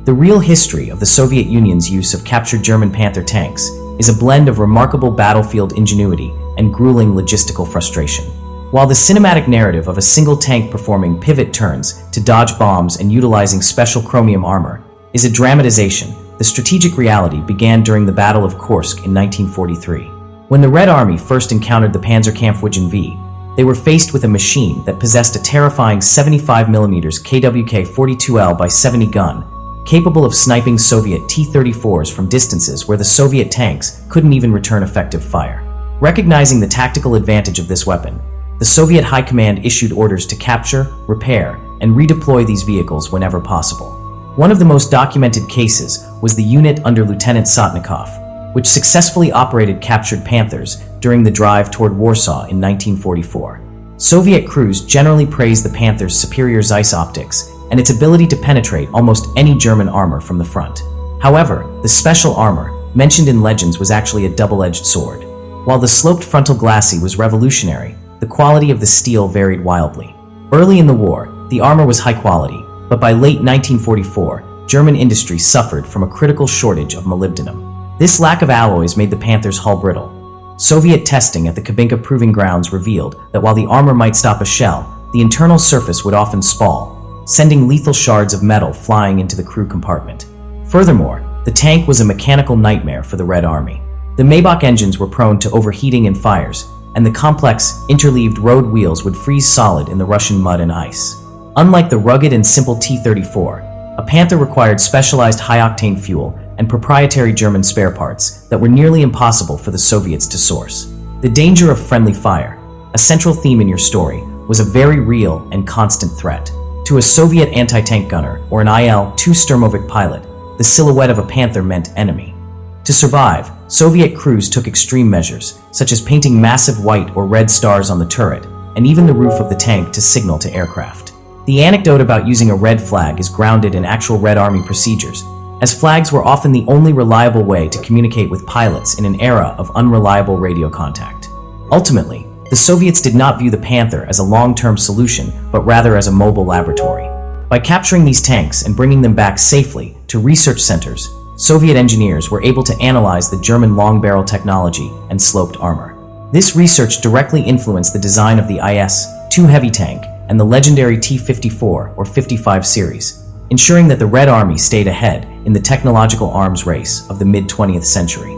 The real history of the Soviet Union's use of captured German Panther tanks is a blend of remarkable battlefield ingenuity and grueling logistical frustration. While the cinematic narrative of a single tank performing pivot turns to dodge bombs and utilizing special chromium armor is a dramatization, the strategic reality began during the Battle of Kursk in 1943. When the Red Army first encountered the Panzerkampfwagen V, they were faced with a machine that possessed a terrifying 75mm KWK-42L by 70 gun, capable of sniping Soviet T-34s from distances where the Soviet tanks couldn't even return effective fire. Recognizing the tactical advantage of this weapon, the Soviet High Command issued orders to capture, repair, and redeploy these vehicles whenever possible. One of the most documented cases was the unit under Lieutenant Sotnikov, which successfully operated captured Panthers during the drive toward Warsaw in 1944. Soviet crews generally praised the Panther's superior Zeiss optics and its ability to penetrate almost any German armor from the front. However, the special armor, mentioned in legends, was actually a double-edged sword. While the sloped frontal glacis was revolutionary, the quality of the steel varied wildly. Early in the war, the armor was high quality, but by late 1944, German industry suffered from a critical shortage of molybdenum. This lack of alloys made the Panther's hull brittle. Soviet testing at the Kubinka proving grounds revealed that while the armor might stop a shell, the internal surface would often spall, sending lethal shards of metal flying into the crew compartment. Furthermore, the tank was a mechanical nightmare for the Red Army. The Maybach engines were prone to overheating and fires, and the complex, interleaved road wheels would freeze solid in the Russian mud and ice. Unlike the rugged and simple T-34, a Panther required specialized high-octane fuel and proprietary German spare parts that were nearly impossible for the Soviets to source. The danger of friendly fire, a central theme in your story, was a very real and constant threat. To a Soviet anti-tank gunner or an IL-2 Sturmovik pilot, the silhouette of a Panther meant enemy. To survive, Soviet crews took extreme measures, such as painting massive white or red stars on the turret, and even the roof of the tank to signal to aircraft. The anecdote about using a red flag is grounded in actual Red Army procedures, as flags were often the only reliable way to communicate with pilots in an era of unreliable radio contact. Ultimately, the Soviets did not view the Panther as a long-term solution, but rather as a mobile laboratory. By capturing these tanks and bringing them back safely to research centers, Soviet engineers were able to analyze the German long-barrel technology and sloped armor. This research directly influenced the design of the IS-2 heavy tank and the legendary T-54 or 55 series, ensuring that the Red Army stayed ahead in the technological arms race of the mid-20th century.